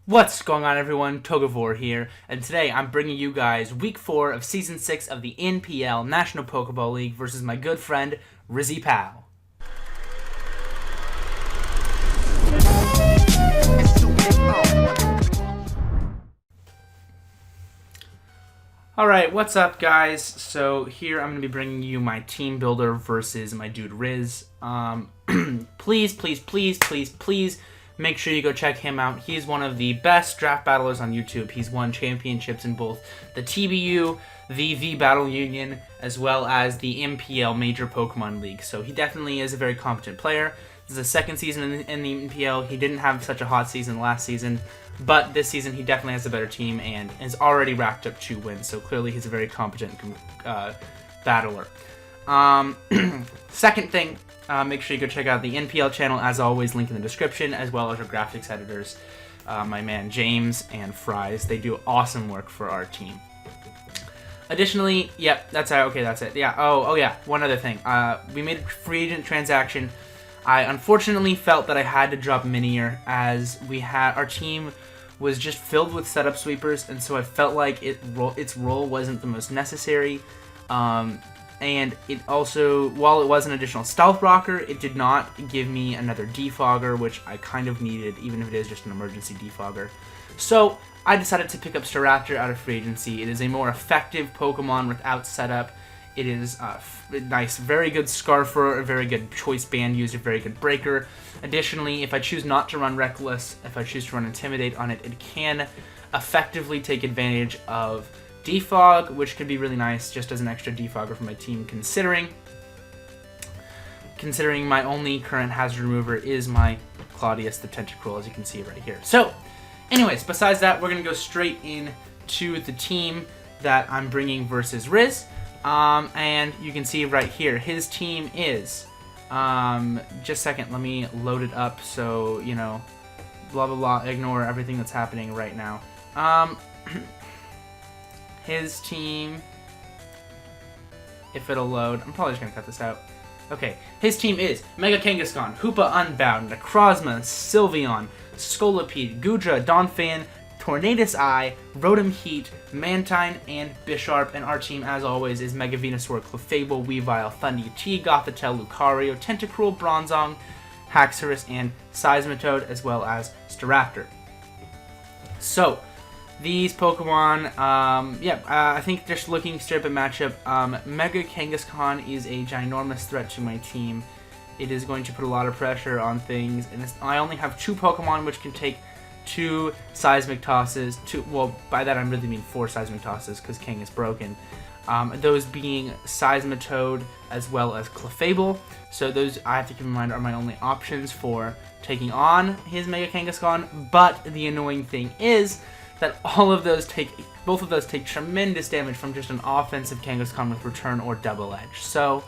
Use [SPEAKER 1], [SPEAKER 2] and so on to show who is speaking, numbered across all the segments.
[SPEAKER 1] What's going on, everyone? Togavor here, and today I'm bringing you guys Week 4 of Season 6 of the NPL National Pokeball League versus my good friend, Rizzy Powell. Alright, what's up, guys? So here I'm going to be bringing you my team builder versus my dude Riz. Please make sure you go check him out. He's one of the best draft battlers on YouTube. He's won championships in both the TBU, the V-Battle Union, as well as the NPL Major Pokemon League. So he definitely is a very competent player. This is the second season in the NPL. He didn't have such a hot season last season, but this season he definitely has a better team and has already racked up 2 wins. So clearly he's a very competent battler. Second thing, make sure you go check out the NPL channel, as always, link in the description, as well as our graphics editors, my man James and Fries. They do awesome work for our team. Additionally, yep, that's it. Okay, that's it. Yeah. Oh yeah. One other thing. We made a free agent transaction. I unfortunately felt that I had to drop Minier, as our team was just filled with setup sweepers, and so I felt like its role wasn't the most necessary. And it also, while it was an additional stealth rocker, it did not give me another defogger, which I kind of needed, even if it is just an emergency defogger. So I decided to pick up Staraptor out of free agency. It is a more effective Pokemon without setup. It is nice, very good Scarfer, a very good choice band user, very good breaker. Additionally, if I choose not to run Reckless, if I choose to run Intimidate on it, it can effectively take advantage of Defog, which could be really nice just as an extra defogger for my team, considering my only current hazard remover is my Claudius the Tentacruel, as you can see right here. So anyways, besides that, we're going to go straight into the team that I'm bringing versus Riz. And you can see right here, his team is, just a second, let me load it up so, you know, blah blah blah, ignore everything that's happening right now. His team, if it'll load, I'm probably just going to cut this out. Okay, his team is Mega Kangaskhan, Hoopa Unbound, Necrozma, Sylveon, Scolipede, Gudra, Donphan, Tornadus Eye, Rotom Heat, Mantine, and Bisharp. And our team, as always, is Mega Venusaur, Clefable, Weavile, Thundy, Gothitelle, Lucario, Tentacruel, Bronzong, Haxorus, and Seismitoad, as well as Staraptor. So these Pokemon, I think just looking straight up at matchup, Mega Kangaskhan is a ginormous threat to my team. It is going to put a lot of pressure on things, and I only have 2 Pokemon which can take 2 Seismic Tosses. Well, by that I really mean 4 Seismic Tosses, because King is broken. Those being Seismitoad as well as Clefable. So those, I have to keep in mind, are my only options for taking on his Mega Kangaskhan. But the annoying thing is that both of those take tremendous damage from just an offensive Kangaskhan with Return or Double Edge. So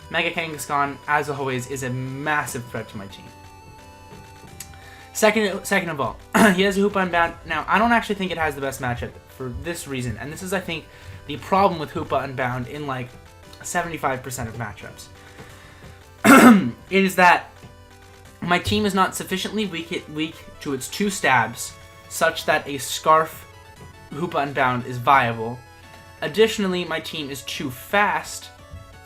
[SPEAKER 1] Mega Kangaskhan, as always, is a massive threat to my team. Second of all, he has a Hoopa Unbound. Now, I don't actually think it has the best matchup for this reason, and this is, I think, the problem with Hoopa Unbound in like 75% of matchups. It is that my team is not sufficiently weak to its 2 stabs, such that a Scarf Hoopa Unbound is viable. Additionally, my team is too fast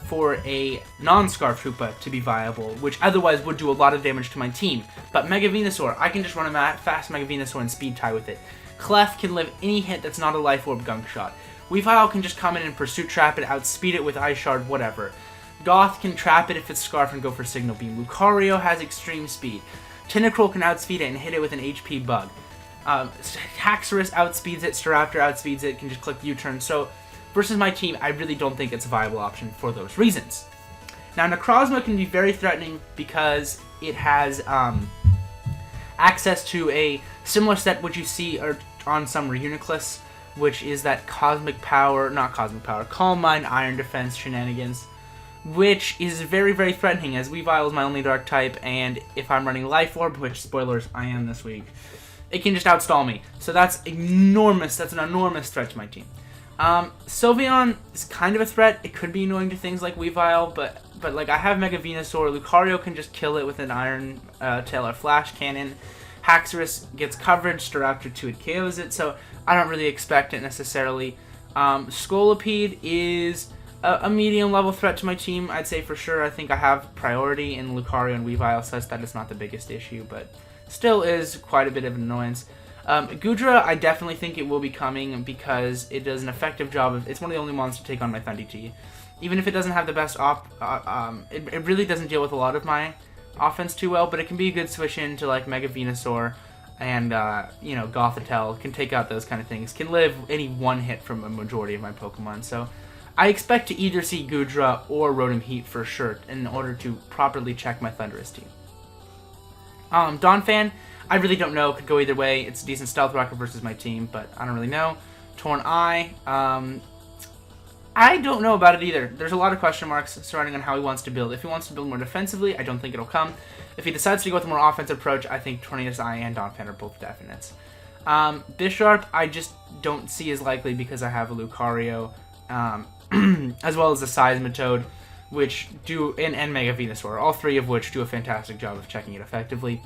[SPEAKER 1] for a non-Scarf Hoopa to be viable, which otherwise would do a lot of damage to my team. But Mega Venusaur, I can just run a fast Mega Venusaur and Speed Tie with it. Clef can live any hit that's not a Life Orb Gunk Shot. Weavile can just come in and Pursuit Trap it, outspeed it with Ice Shard, whatever. Goth can trap it if it's Scarf and go for Signal Beam. Lucario has extreme speed. Tentacruel can outspeed it and hit it with an HP Bug. Haxorus outspeeds it, Staraptor outspeeds it, can just click U-turn. So versus my team, I really don't think it's a viable option for those reasons. Now, Necrozma can be very threatening because it has access to a similar set which you see on some Reuniclus, which is that Calm Mind, Iron Defense shenanigans, which is very, very threatening, as Weavile is my only Dark type, and if I'm running Life Orb, which, spoilers, I am this week, it can just outstall me. So that's enormous. That's an enormous threat to my team. Sylveon is kind of a threat. It could be annoying to things like Weavile, but like I have Mega Venusaur. Lucario can just kill it with an Iron Tail or Flash Cannon. Haxorus gets coverage, Staraptor 2-hit KOs it, so I don't really expect it necessarily. Scolipede is a medium-level threat to my team, I'd say for sure. I think I have priority in Lucario and Weavile, such that it's not the biggest issue, but still is quite a bit of an annoyance. Goodra, I definitely think it will be coming because it does an effective job of... It's one of the only monsters to take on my Thundy T. Even if it doesn't have the best it really doesn't deal with a lot of my offense too well, but it can be a good switch into like Mega Venusaur and, you know, Gothitelle. Can take out those kind of things. Can live any one hit from a majority of my Pokemon, so... I expect to either see Goodra or Rotom Heat for sure in order to properly check my Thundurus team. Donphan, I really don't know. Could go either way. It's a decent Stealth Rocket versus my team, but I don't really know. Torn Eye, I don't know about it either. There's a lot of question marks surrounding on how he wants to build. If he wants to build more defensively, I don't think it'll come. If he decides to go with a more offensive approach, I think Tornadus Eye and Donphan are both definites. Bisharp, I just don't see as likely because I have a Lucario, as well as a Seismitoad, which and Mega Venusaur, all three of which do a fantastic job of checking it effectively.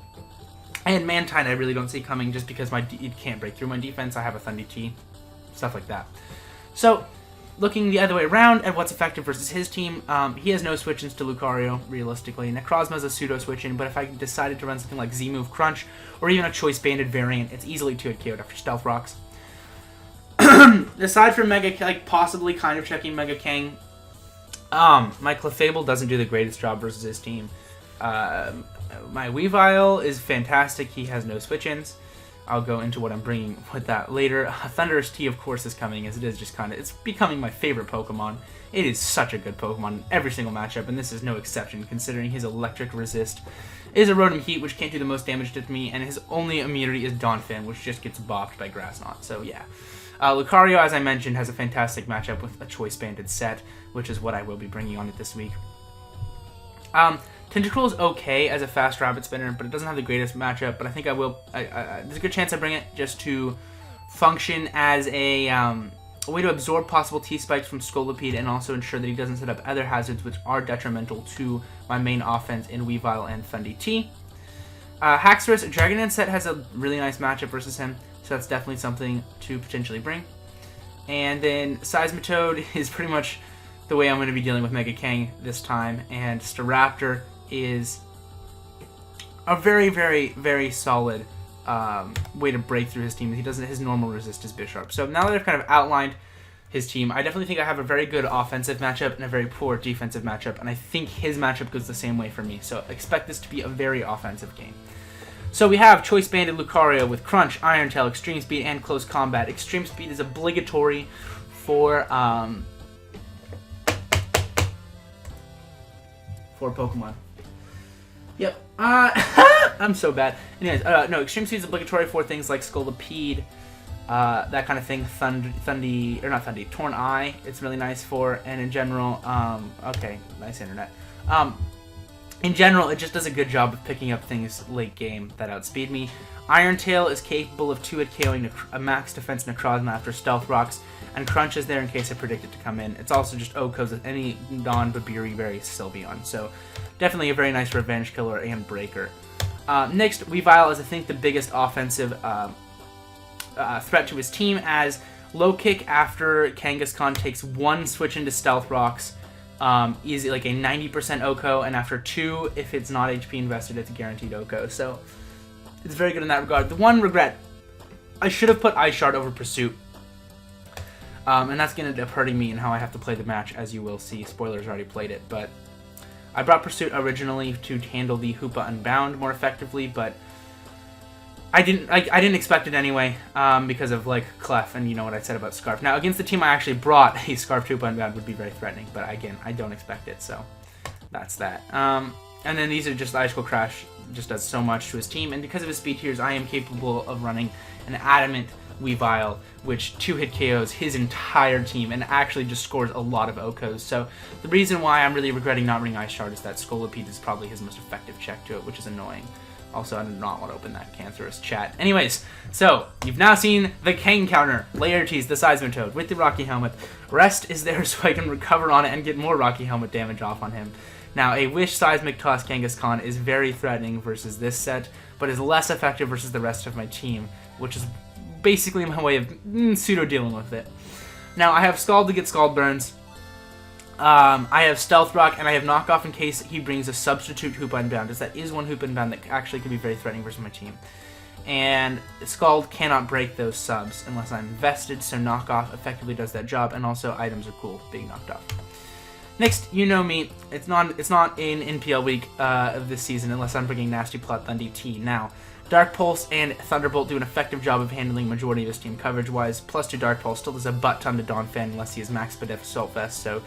[SPEAKER 1] And Mantine I really don't see coming just because it can't break through my defense. I have a Thundy T, stuff like that. So, looking the other way around at what's effective versus his team, he has no switch-ins to Lucario, realistically. Necrozma's a pseudo switch-in, but if I decided to run something like Z-Move Crunch, or even a Choice Banded variant, it's easily 2-hit KO'd after Stealth Rocks. Aside from possibly kind of checking Mega Kang, my Clefable doesn't do the greatest job versus his team. My Weavile is fantastic. He has no switch-ins. I'll go into what I'm bringing with that later. Thundurus T, of course, is coming, as it is just it's becoming my favorite Pokemon. It is such a good Pokemon in every single matchup, and this is no exception, considering his Electric Resist is a Rotom Heat, which can't do the most damage to me, and his only immunity is Donphan, which just gets bopped by Grass Knot, so yeah. Lucario, as I mentioned, has a fantastic matchup with a Choice Banded set, which is what I will be bringing on it this week. Tentacruel is okay as a fast Rabbit Spinner, but it doesn't have the greatest matchup, but I think I will... there's a good chance I bring it just to function as a way to absorb possible T-Spikes from Scolipede and also ensure that he doesn't set up other hazards which are detrimental to my main offense in Weavile and Thundy T. Haxorus, Dragonair set has a really nice matchup versus him, so that's definitely something to potentially bring. And then Seismitoad is pretty much the way I'm going to be dealing with Mega Kang this time, and Staraptor is a very, very, very solid way to break through his team. His normal resist is Bisharp. So now that I've kind of outlined his team, I definitely think I have a very good offensive matchup and a very poor defensive matchup, and I think his matchup goes the same way for me. So expect this to be a very offensive game. So we have Choice Banded Lucario with Crunch, Iron Tail, Extreme Speed, and Close Combat. Extreme Speed is obligatory for Pokemon. Yep. I'm so bad. Anyways, no, Extreme Speed is obligatory for things like Scolipede, that kind of thing. Torn Eye, it's really nice for, and in general, okay, nice internet. In general, it just does a good job of picking up things late game that outspeed me. Iron Tail is capable of 2-hit KOing a max defense Necrozma after Stealth Rocks, and Crunch is there in case I predict it to come in. It's also just OHKOs with any non-Babiri Berry Sylveon, so definitely a very nice revenge killer and breaker. Next, Weavile is, I think, the biggest offensive threat to his team, as Low Kick after Kangaskhan takes one switch into Stealth Rocks, easy, like a 90% OHKO, and after 2, if it's not HP invested, it's a guaranteed OHKO. So it's very good in that regard. The one regret, I should have put Ice Shard over Pursuit, and that's going to end up hurting me in how I have to play the match, as you will see. Spoilers, already played it, but I brought Pursuit originally to handle the Hoopa Unbound more effectively, but I didn't expect it anyway, because of like Clef and you know what I said about Scarf. Now against the team I actually brought, a Scarf Hoopa Unbound would be very threatening, but again, I don't expect it, so that's that. And then these are just Icicle Crash, just does so much to his team, and because of his speed tiers, I am capable of running an Adamant Weavile, which 2-hit KOs his entire team and actually just scores a lot of OHKOs. So the reason why I'm really regretting not running Ice Shard is that Scolipede is probably his most effective check to it, which is annoying. Also, I do not want to open that cancerous chat. Anyways, so you've now seen the Kang counter, Laertes, the Seismitoad, with the Rocky Helmet. Rest is there so I can recover on it and get more Rocky Helmet damage off on him. Now, a Wish Seismic Toss Kangaskhan is very threatening versus this set, but is less effective versus the rest of my team, which is basically my way of pseudo-dealing with it. Now, I have Scald to get Scald Burns. I have Stealth Rock, and I have Knockoff in case he brings a substitute Hoop Unbound, as that is one Hoop Unbound that actually can be very threatening versus my team. And Scald cannot break those subs unless I'm invested, so Knockoff effectively does that job, and also items are cool being knocked off. Next, you know me, it's not in NPL week of this season unless I'm bringing Nasty Plot Thundy T. Now, Dark Pulse and Thunderbolt do an effective job of handling majority of his team coverage-wise. Plus 2 Dark Pulse still does a butt-ton to Donphan unless he has Max Spadef Assault Vest, so...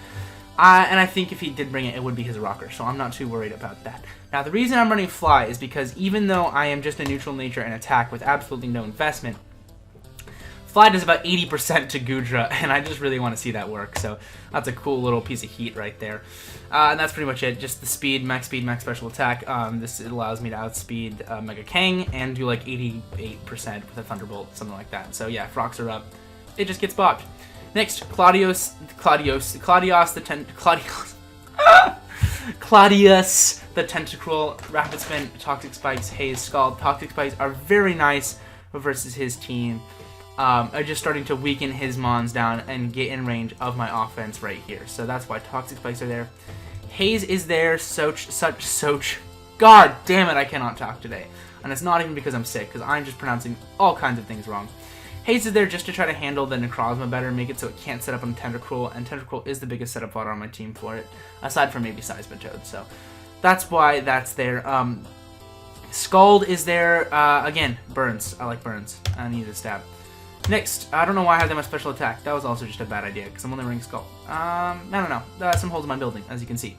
[SPEAKER 1] and I think if he did bring it, it would be his rocker, so I'm not too worried about that. Now, the reason I'm running Fly is because even though I am just a neutral nature and attack with absolutely no investment, Fly does about 80% to Gudra, and I just really want to see that work, so that's a cool little piece of heat right there. And that's pretty much it, just the speed, max special attack. This allows me to outspeed Mega Kang and do like 88% with a Thunderbolt, something like that. So yeah, if rocks are up, it just gets bopped. Next, Claudius the Tentacruel, Rapid Spin, Toxic Spikes, Haze, Scald. Toxic Spikes are very nice versus his team. I'm just starting to weaken his mons down and get in range of my offense right here. So that's why Toxic Spikes are there. Haze is there, Soch. God damn it, I cannot talk today. And it's not even because I'm sick, because I'm just pronouncing all kinds of things wrong. Haze is there just to try to handle the Necrozma better, make it so it can't set up on Tentacruel, and Tentacruel is the biggest setup fodder on my team for it, aside from maybe Seismitoad, so that's why that's there. Scald is there, again, Burns. I like Burns. I need a stab. Next, I don't know why I had that much special attack. That was also just a bad idea, because I'm only running Scald. I don't know. Some holes in my building, as you can see.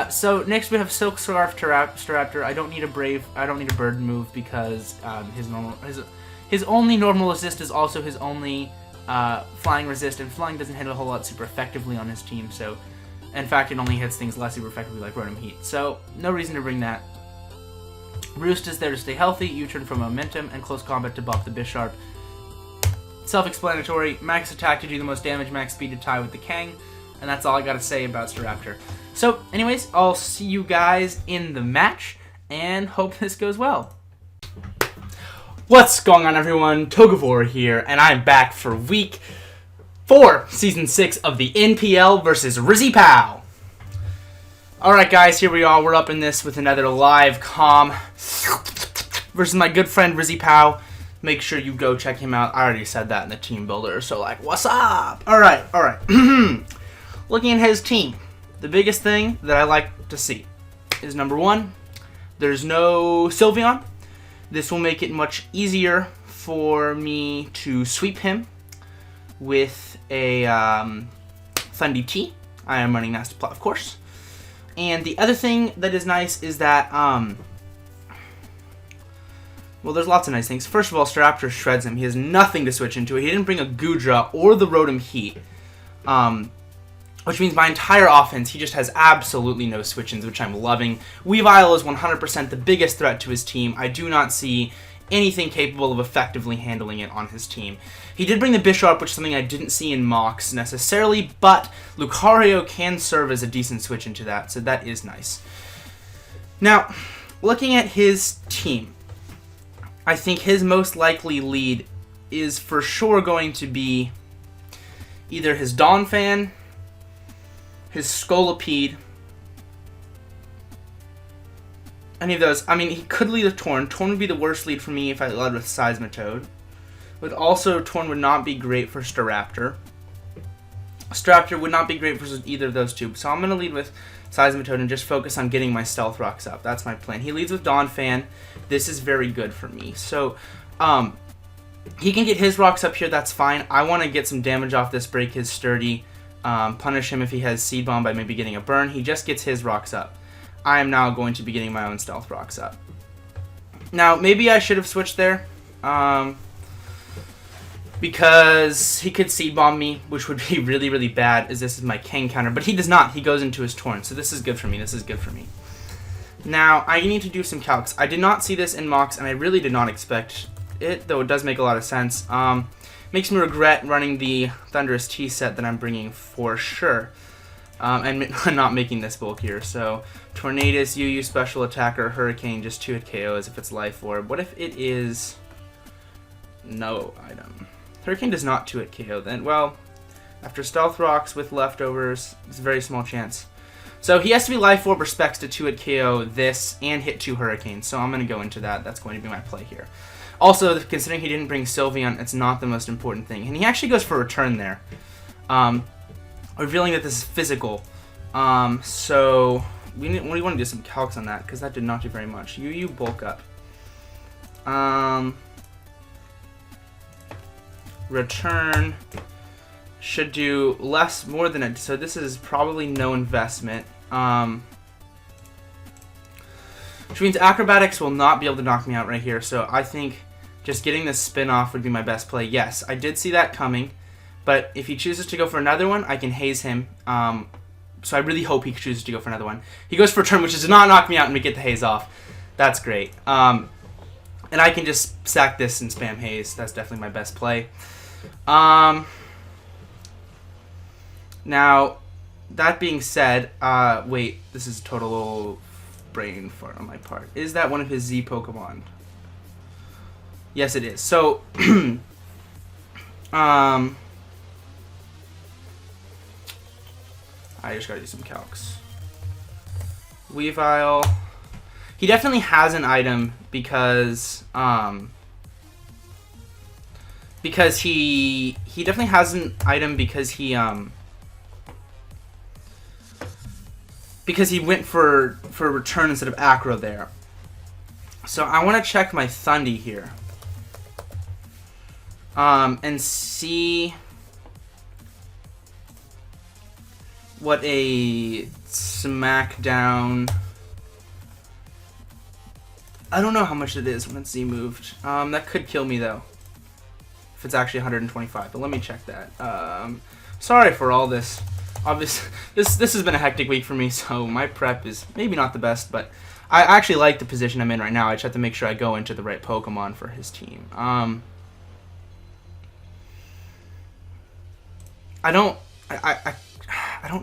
[SPEAKER 1] So next we have Silk Scarf Staraptor. I don't need a bird move because his only normal resist is also his only flying resist, and flying doesn't hit a whole lot super effectively on his team, so in fact it only hits things less super effectively like Rotom Heat, so no reason to bring that. Roost is there to stay healthy, U-turn for momentum, and close combat to buff the Bisharp. Self-explanatory, max attack to do the most damage, max speed to tie with the Kang, and that's all I gotta say about Staraptor. So anyways, I'll see you guys in the match, and hope this goes well. What's going on, everyone? Togavor here, and I'm back for Week 4, Season 6 of the NPL versus Rizzy Pow. Alright guys, here we are. We're up in this with another live comm versus my good friend Rizzy Pow. Make sure you go check him out. I already said that in the team builder, so like, what's up? Alright. Looking at his team, the biggest thing that I like to see is number 1, there's no Sylveon. This will make it much easier for me to sweep him with a Thundy T. I am running Nasty Plot, of course. And the other thing that is nice is that, well, there's lots of nice things. First of all, Staraptor shreds him. He has nothing to switch into. He didn't bring a Gudra or the Rotom Heat, which means my entire offense, he just has absolutely no switch-ins, which I'm loving. Weavile is 100% the biggest threat to his team. I do not see anything capable of effectively handling it on his team. He did bring the Bisharp, which is something I didn't see in Mox necessarily, but Lucario can serve as a decent switch into that, so that is nice. Now, looking at his team, I think his most likely lead is for sure going to be either his Donphan, his Scolipede, any of those. I mean, he could lead with Torn. Torn would be the worst lead for me if I led with Seismitoad. But also, Torn would not be great for Staraptor. Staraptor would not be great for either of those two. So I'm going to lead with Seismitoad and just focus on getting my Stealth Rocks up. That's my plan. He leads with Donphan. This is very good for me. So, he can get his rocks up here. That's fine. I want to get some damage off this, break his Sturdy. Punish him if he has Seed Bomb by maybe getting a burn. He just gets his rocks up. I am now going to be getting my own Stealth Rocks up. Now, maybe I should have switched there. Because he could Seed Bomb me, which would be really, really bad, as this is my Kang counter. But he does not. He goes into his Torn. So this is good for me. This is good for me. Now, I need to do some calcs. I did not see this in Mox, and I really did not expect it, though it does make a lot of sense. Makes me regret running the Thundurus T set that I'm bringing for sure. and not making this bulkier. So Tornadus, UU special attacker, Hurricane, just 2-hit KOs if it's Life Orb. What if it is no item? Hurricane does not 2-hit KO then. Well, after Stealth Rocks with leftovers, it's a very small chance. So he has to be Life Orb or Specs to 2-hit KO this and hit 2 Hurricanes. So I'm going to go into that. That's going to be my play here. Also, considering he didn't bring Sylveon, it's not the most important thing. And he actually goes for Return there. Revealing that this is physical. So we want to do some calcs on that because that did not do very much. UU bulk up. Return should do more than it. So this is probably no investment. Which means Acrobatics will not be able to knock me out right here. So I think just getting this spin off would be my best play. Yes, I did see that coming. But if he chooses to go for another one, I can haze him. So I really hope he chooses to go for another one. He goes for a turn, which does not knock me out and we get the haze off. That's great. And I can just sack this and spam haze. That's definitely my best play. Now, that being said, wait, this is a total brain fart on my part. Is that one of his Z Pokemon? Yes, it is. So, I just gotta do some calcs. Weavile. He definitely has an item because he definitely has an item because he went for return instead of acro there. So I want to check my Thundy here. And see what a Smackdown. I don't know how much it is when it's Z moved. That could kill me though, if it's actually 125. But let me check that. Sorry for all this. Obviously, this has been a hectic week for me, so my prep is maybe not the best, but I actually like the position I'm in right now. I just have to make sure I go into the right Pokemon for his team. I don't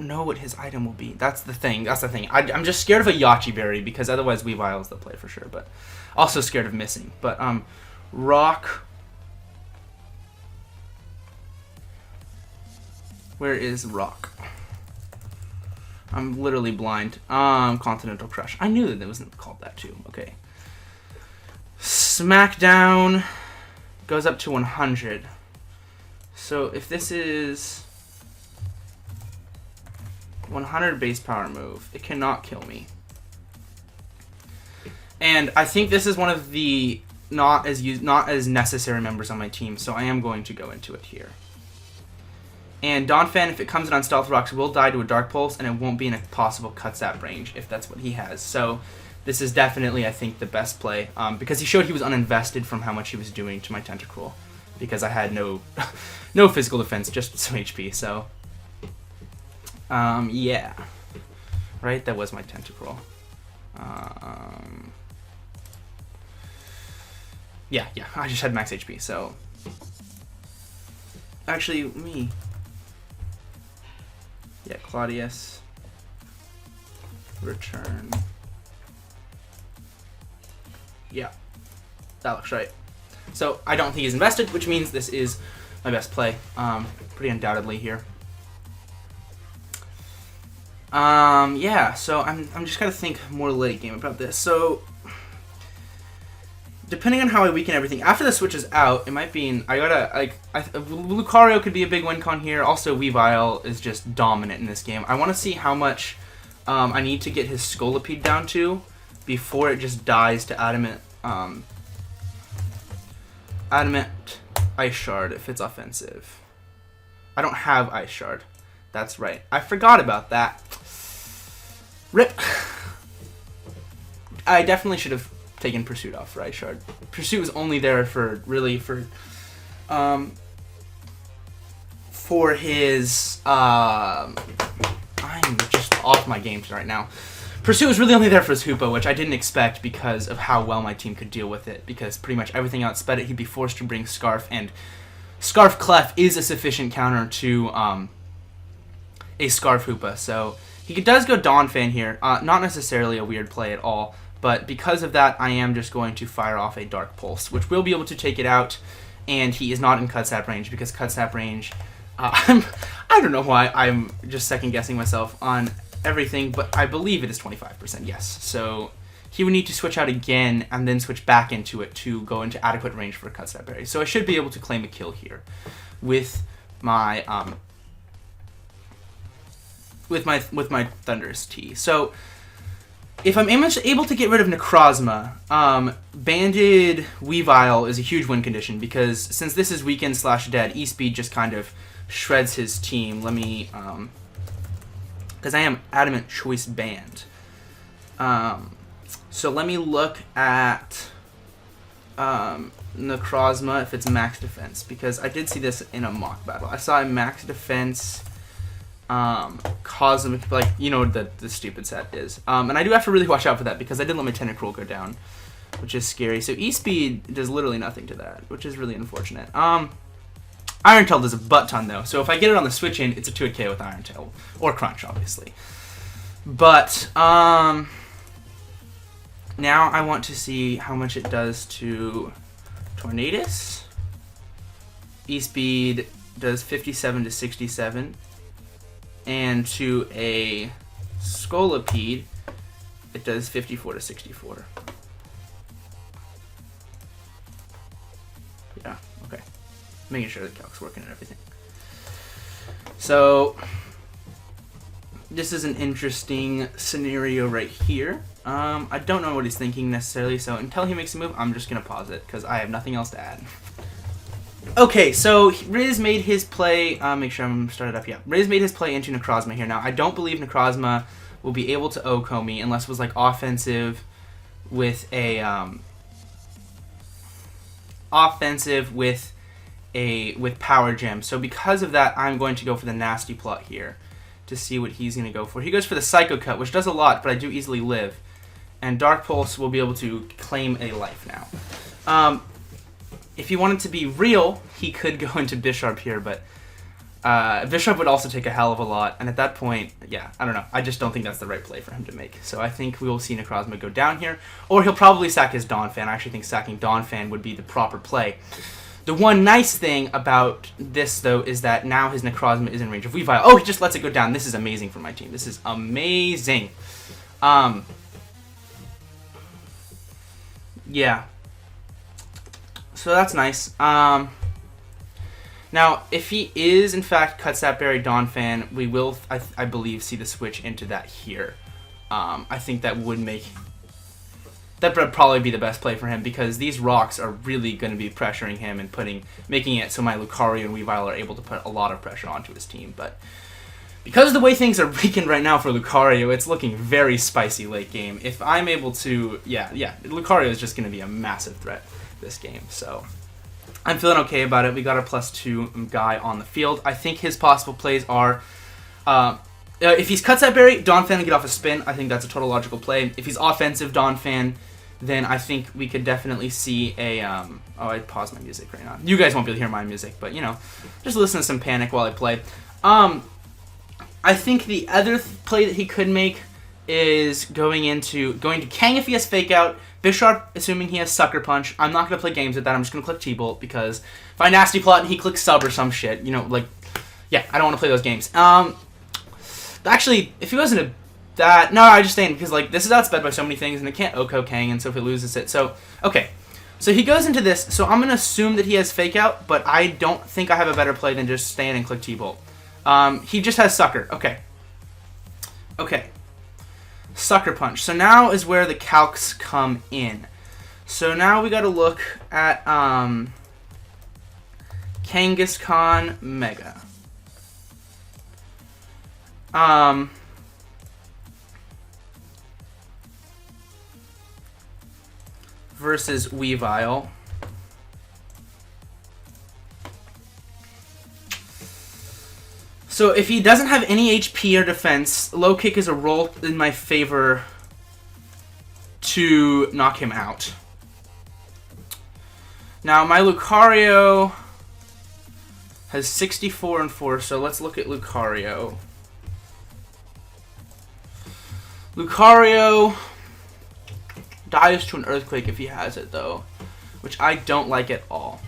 [SPEAKER 1] know what his item will be. That's the thing. I'm just scared of a Yachi Berry because otherwise Weavile is the play for sure. But also scared of missing. But Rock. Where is Rock? I'm literally blind. Continental Crush. I knew that it wasn't called that too. Okay. Smackdown goes up to 100. So if this is 100 base power move, it cannot kill me. And I think this is one of the not as necessary members on my team, so I am going to go into it here. And Donphan, if it comes in on Stealth Rocks, will die to a Dark Pulse, and it won't be in a possible Cut-Zap range if that's what he has. So this is definitely, I think, the best play, because he showed he was uninvested from how much he was doing to my Tentacruel, because I had no physical defense, just some HP. So yeah, right, that was my Tentacruel. Yeah, I just had max HP. So actually, yeah, Claudius, return. Yeah, that looks right. So I don't think he's invested, which means this is my best play, pretty undoubtedly here. Yeah, so I'm just gotta think more late game about this. So depending on how I weaken everything, after the switch is out, it might be Lucario could be a big win con here. Also, Weavile is just dominant in this game. I want to see how much I need to get his Scolipede down to before it just dies to Adamant Ice Shard if it's offensive. I don't have Ice Shard. That's right. I forgot about that. Rip. I definitely should have taken Pursuit off for Ice Shard. Pursuit was only there for his I'm just off my game right now. Pursuit was really only there for his Hoopa, which I didn't expect because of how well my team could deal with it, because pretty much everything outsped it. He'd be forced to bring Scarf, and Scarf Clef is a sufficient counter to a Scarf Hoopa. So he does go Donphan here. Not necessarily a weird play at all, but because of that, I am just going to fire off a Dark Pulse, which will be able to take it out, and he is not in Cut Sap range, because Cut Sap range, I don't know why I'm just second-guessing myself on everything, but I believe it is 25%, yes. So he would need to switch out again and then switch back into it to go into adequate range for Cut Sap Berry. So I should be able to claim a kill here with my Thunderous Tea. So if I'm able to get rid of Necrozma, Banded Weavile is a huge win condition, because since this is weakened / dead, E-Speed just kind of shreds his team. Let me, because I am Adamant Choice Banned. So let me look at Necrozma if it's max defense, because I did see this in a mock battle. I saw a max defense Cosmic, like, you know what the stupid set is. And I do have to really watch out for that, because I did let my Tentacruel go down, which is scary. So E-Speed does literally nothing to that, which is really unfortunate. Iron Tail does a butt ton, though. So if I get it on the switch in, it's a 2-hit KO with Iron Tail. Or Crunch, obviously. But, now I want to see how much it does to Tornadus. E-Speed does 57 to 67. And to a Scolipede, it does 54 to 64. Yeah, okay. Making sure the calc's working and everything. So, this is an interesting scenario right here. I don't know what he's thinking necessarily, so until he makes a move, I'm just going to pause it, because I have nothing else to add. Okay, so Riz made his play, make sure I'm started up, yeah. Riz made his play into Necrozma here. Now, I don't believe Necrozma will be able to OHKO me unless it was, like, offensive with a, with Power Gem. So because of that, I'm going to go for the Nasty Plot here to see what he's going to go for. He goes for the Psycho Cut, which does a lot, but I do easily live. And Dark Pulse will be able to claim a life now. If he wanted to be real, he could go into Bisharp here, but Bisharp would also take a hell of a lot, and at that point, yeah, I don't know. I just don't think that's the right play for him to make. So I think we will see Necrozma go down here, or he'll probably sack his Donphan. I actually think sacking Donphan would be the proper play. The one nice thing about this, though, is that now his Necrozma is in range of Weavile. Oh, he just lets it go down. This is amazing for my team. This is amazing. Yeah. So that's nice. Now, if he is, in fact, Cut Sap Berry Donphan, we will, I believe, see the switch into that here. I think that would probably be the best play for him, because these rocks are really going to be pressuring him and making it so my Lucario and Weavile are able to put a lot of pressure onto his team. But because of the way things are weakened right now for Lucario, it's looking very spicy late game. If I'm able to, yeah, Lucario is just going to be a massive threat this game. So I'm feeling okay about it. We got our +2 guy on the field. I think his possible plays are, if he's Cut Sap Berry, Donphan and get off a spin. I think that's a total logical play. If he's offensive Donphan, then I think we could definitely see a, oh, I paused my music right now. You guys won't be able to hear my music, but, you know, just listen to some Panic while I play. I think the other play that he could make is going to Kang if he has Fake Out, Bisharp assuming he has Sucker Punch. I'm not going to play games with that. I'm just going to click T-Bolt, because if I Nasty Plot and he clicks Sub or some shit, you know, like, yeah, I don't want to play those games. Actually, if he wasn't no, I just saying, because, like, this is outsped by so many things, and it can't OHKO Kang, and so if it loses it, so, okay. So he goes into this, so I'm going to assume that he has Fake Out, but I don't think I have a better play than just stand and click T-Bolt. He just has Sucker. Okay. Okay. Sucker Punch. So now is where the calcs come in. So now we got to look at Kangaskhan Mega. Versus Weavile. So if he doesn't have any HP or defense, Low Kick is a roll in my favor to knock him out. Now my Lucario has 64 and 4, so let's look at Lucario. Lucario dies to an Earthquake if he has it, though, which I don't like at all.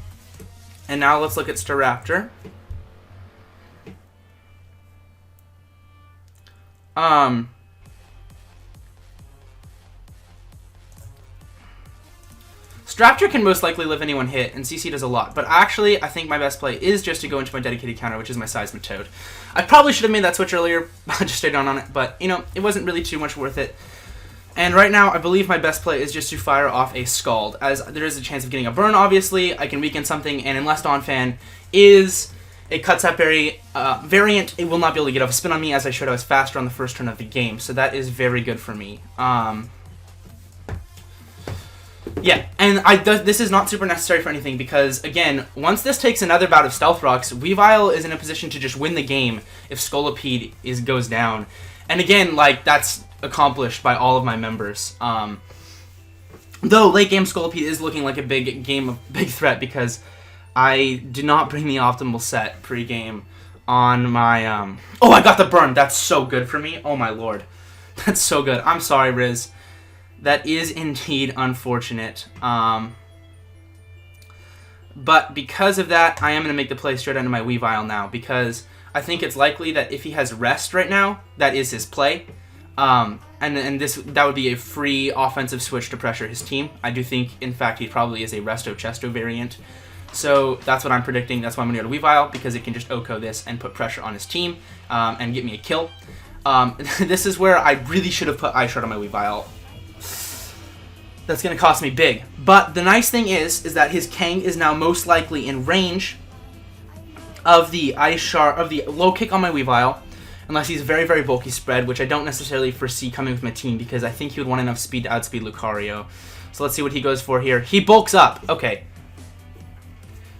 [SPEAKER 1] And now let's look at Staraptor. Staraptor can most likely live any one hit, and CC does a lot. But actually, I think my best play is just to go into my dedicated counter, which is my Seismitoad. I probably should have made that switch earlier, just stayed on it, but, you know, it wasn't really too much worth it. And right now, I believe my best play is just to fire off a Scald, as there is a chance of getting a burn, obviously. I can weaken something, and unless Donphan is a Cut-Sap Berry variant, it will not be able to get off a spin on me, as I showed I was faster on the first turn of the game. So that is very good for me. Yeah, and this is not super necessary for anything because, again, once this takes another bout of Stealth Rocks, Weavile is in a position to just win the game if Scolipede goes down. And again, like, that's accomplished by all of my members. Though late game Scolipede is looking like a big threat because I did not bring the optimal set pre-game on my... Oh, I got the burn! That's so good for me. Oh my lord. That's so good. I'm sorry, Riz. That is indeed unfortunate. But because of that, I am going to make the play straight onto my Weavile now, because I think it's likely that if he has Rest right now, that is his play. And that would be a free offensive switch to pressure his team. I do think, in fact, he probably is a Resto-Chesto variant. So that's what I'm predicting. That's why I'm going to go to Weavile, because it can just OHKO this and put pressure on his team and get me a kill. This is where I really should have put Ice Shard on my Weavile. That's going to cost me big. But the nice thing is that his Kang is now most likely in range of the Ice Shard, of the low kick on my Weavile, unless he's very, very bulky spread, which I don't necessarily foresee coming with my team because I think he would want enough speed to outspeed Lucario. So let's see what he goes for here. He bulks up. Okay.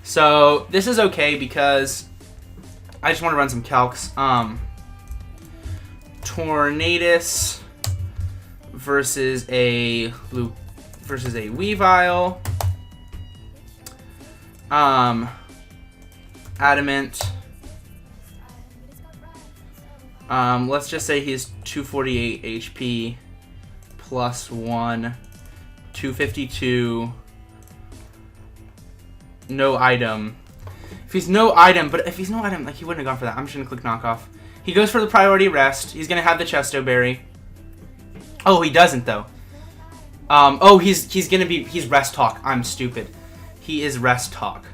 [SPEAKER 1] So this is okay because I just want to run some calcs. Tornadus versus a Weavile. Adamant. Let's just say he's 248 HP plus 1, 252. No item. If he's no item, like, he wouldn't have gone for that. I'm just gonna click knockoff. He goes for the priority rest. He's gonna have the Chesto Berry. Oh, he doesn't though. Oh, he's Rest Talk. I'm stupid. He is Rest Talk.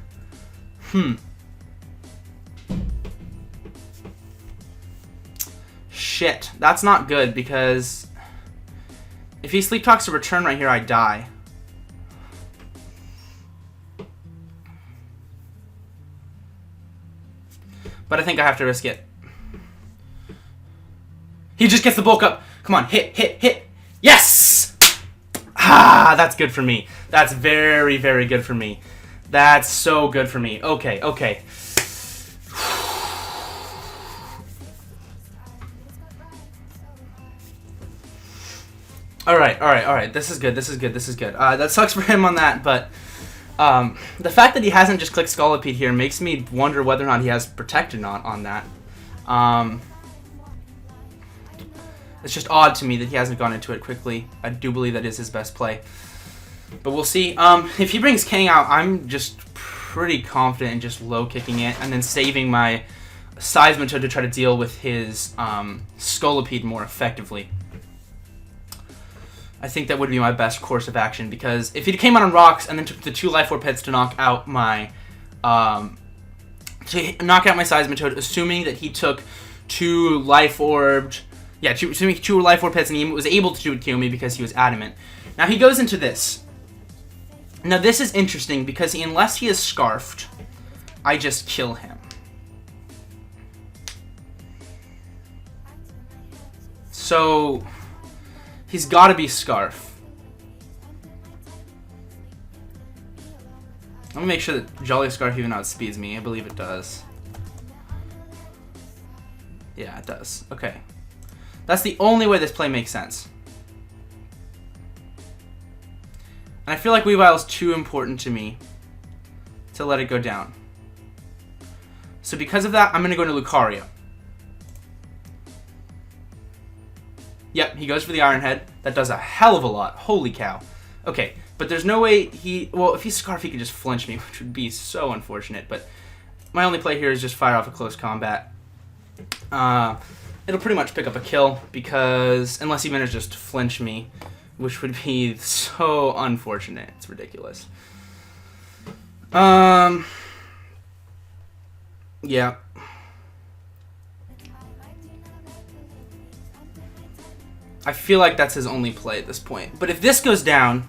[SPEAKER 1] Shit, that's not good because if he Sleep Talks to return right here, I die. But I think I have to risk it. He just gets the bulk up. Come on, hit, hit, hit. Yes! Ah, that's good for me. That's very, very good for me. That's so good for me. Okay, okay. Alright. This is good. That sucks for him on that, but the fact that he hasn't just clicked Scolipede here makes me wonder whether or not he has Protect or not on that. It's just odd to me that he hasn't gone into it quickly. I do believe that is his best play. But we'll see. If he brings Kang out, I'm just pretty confident in just low kicking it and then saving my Seismitoad to try to deal with his Scolipede more effectively. I think that would be my best course of action, because if he came out on rocks and then took the 2 Life Orb hits to knock out my Seismitoad, assuming that he took 2 Life Orbed, assuming 2 Life Orb hits and he was able to kill me because he was adamant. Now he goes into this. Now this is interesting because unless he is Scarfed, I just kill him. So he's got to be Scarf. Let me make sure that Jolly Scarf even outspeeds me. I believe it does. Yeah, it does. Okay. That's the only way this play makes sense. And I feel like Weavile is too important to me to let it go down. So because of that, I'm going to go into Lucario. Yep, he goes for the Iron Head. That does a hell of a lot. Holy cow. Okay, but there's no way he... Well, if he's Scarf, he could just flinch me, which would be so unfortunate. But my only play here is just fire off a close combat. It'll pretty much pick up a kill, because... Unless he manages to flinch me, which would be so unfortunate. It's ridiculous. Yeah. I feel like that's his only play at this point. But if this goes down,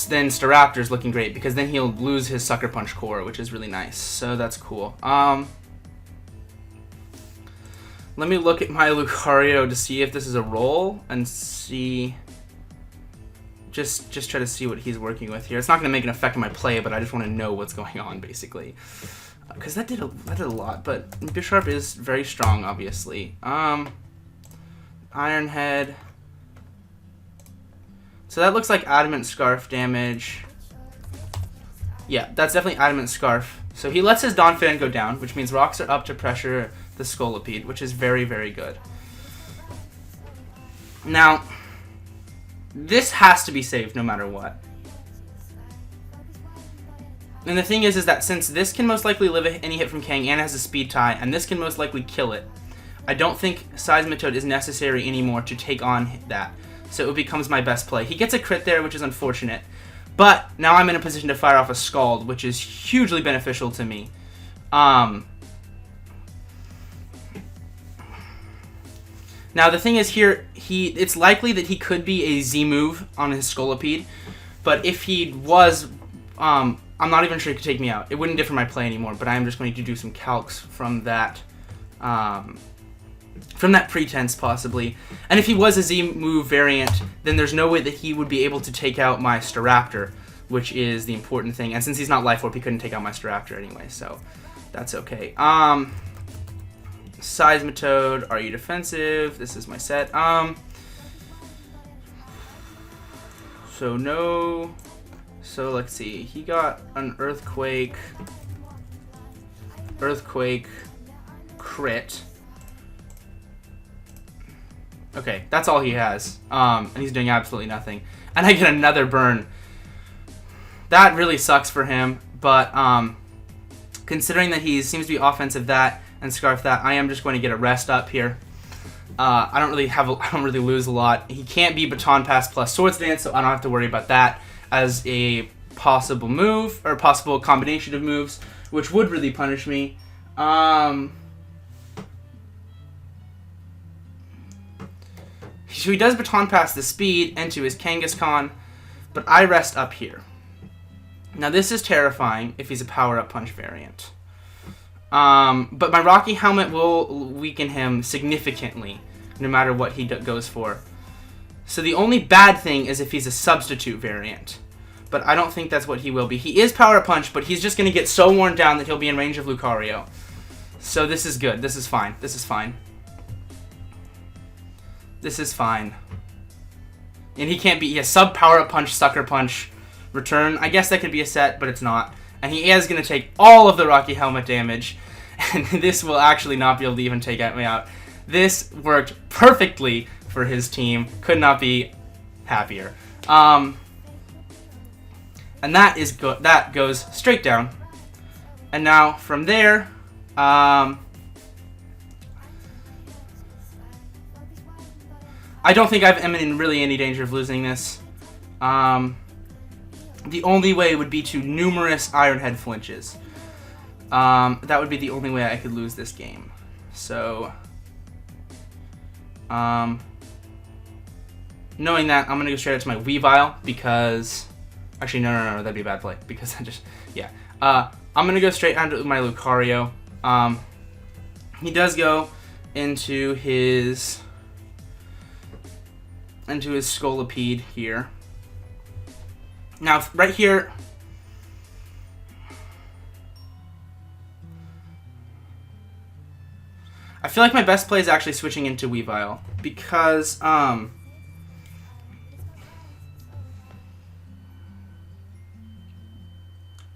[SPEAKER 1] then Staraptor's looking great, because then he'll lose his Sucker Punch core, which is really nice. So that's cool. Let me look at my Lucario to see if this is a roll, and see... Just try to see what he's working with here. It's not going to make an effect on my play, but I just want to know what's going on, basically. Because that did a lot, but Bisharp is very strong, obviously. Iron Head. So that looks like Adamant Scarf damage. Yeah, that's definitely Adamant Scarf. So he lets his Donphan go down, which means rocks are up to pressure the Scolipede, which is very, very good. Now, this has to be saved no matter what. And the thing is that since this can most likely live any hit from Kang and has a speed tie, and this can most likely kill it, I don't think Seismitoad is necessary anymore to take on that. So it becomes my best play. He gets a crit there, which is unfortunate. But now I'm in a position to fire off a Scald, which is hugely beneficial to me. Now the thing is here, it's likely that he could be a Z move on his Scolipede. But if he was, I'm not even sure he could take me out. It wouldn't differ my play anymore, but I'm just going to do some calcs from that pretense, possibly. And if he was a Z move variant, then there's no way that he would be able to take out my Staraptor, which is the important thing. And since he's not Life Orb, he couldn't take out my Staraptor anyway, so that's okay. Seismitoad, are you defensive? This is my set. So no. So let's see. He got an Earthquake, crit. Okay, that's all he has. And he's doing absolutely nothing. And I get another burn. That really sucks for him, but considering that he seems to be offensive that and Scarf that, I am just going to get a rest up here. I don't really lose a lot. He can't be Baton Pass plus Swords Dance, so I don't have to worry about that as a possible move, or possible combination of moves, which would really punish me. So he does Baton Pass the speed into his Kangaskhan, but I rest up here. Now this is terrifying if he's a power-up punch variant. But my Rocky Helmet will weaken him significantly, no matter what he goes for. So the only bad thing is if he's a substitute variant. But I don't think that's what he will be. He is Power Punch, but he's just going to get so worn down that he'll be in range of Lucario. So this is good. This is fine. This is fine. This is fine. And he can't be... He has sub Power Punch, Sucker Punch, Return. I guess that could be a set, but it's not. And he is going to take all of the Rocky Helmet damage. And this will actually not be able to even take me out. This worked perfectly for his team. Could not be happier. And that is that goes straight down. And now from there, I don't think I'm in really any danger of losing this. The only way would be to numerous Iron Head flinches. That would be the only way I could lose this game. So, knowing that, I'm going to go straight out to my Weavile because... Actually, no, that'd be a bad play because I just... Yeah. I'm going to go straight onto my Lucario. He does go into his Scolipede here. Now, right here... I feel like my best play is actually switching into Weavile because, I'm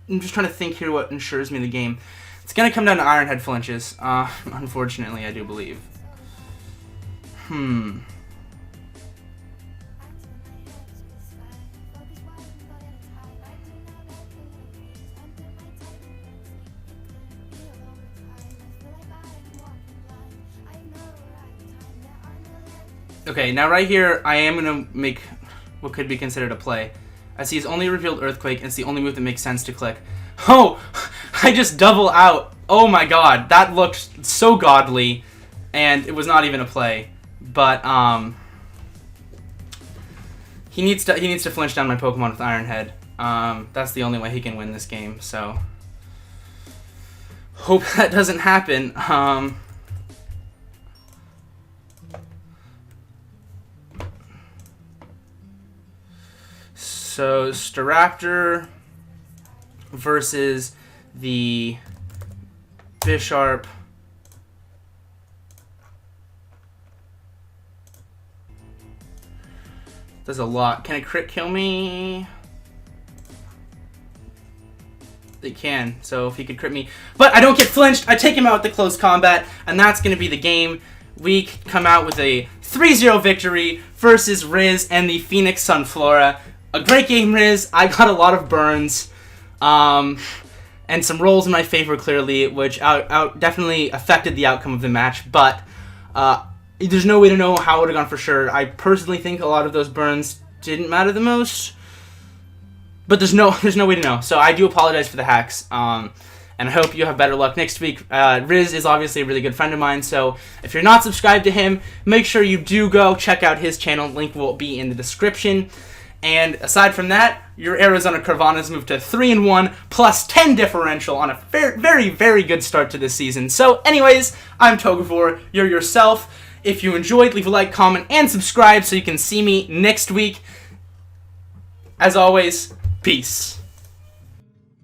[SPEAKER 1] just trying to think here what ensures me the game. It's going to come down to Iron Head flinches, unfortunately, I do believe. Okay, now right here, I am going to make what could be considered a play. As he's only revealed Earthquake, and it's the only move that makes sense to click. Oh! I just double out. Oh my god, that looked so godly, and it was not even a play. But, he needs to flinch down my Pokemon with Iron Head. That's the only way he can win this game, so... Hope that doesn't happen. So, Staraptor versus the Bisharp. Does a lot. Can it crit kill me? It can, so if he could crit me. But I don't get flinched. I take him out with the close combat, and that's going to be the game. We come out with a 3-0 victory versus Riz and the Phoenix Sunflora. A great game, Riz. I got a lot of burns, and some rolls in my favor, clearly, which definitely affected the outcome of the match. But there's no way to know how it would have gone for sure. I personally think a lot of those burns didn't matter the most. But there's no way to know. So I do apologize for the hacks. And I hope you have better luck next week. Riz is obviously a really good friend of mine, so if you're not subscribed to him, make sure you do go check out his channel. Link will be in the description. And aside from that, your Arizona Carvanhas moved to 3-1 plus 10 differential on a very, very good start to this season. So anyways, I'm Togavor. You're yourself. If you enjoyed, leave a like, comment, and subscribe so you can see me next week. As always, peace.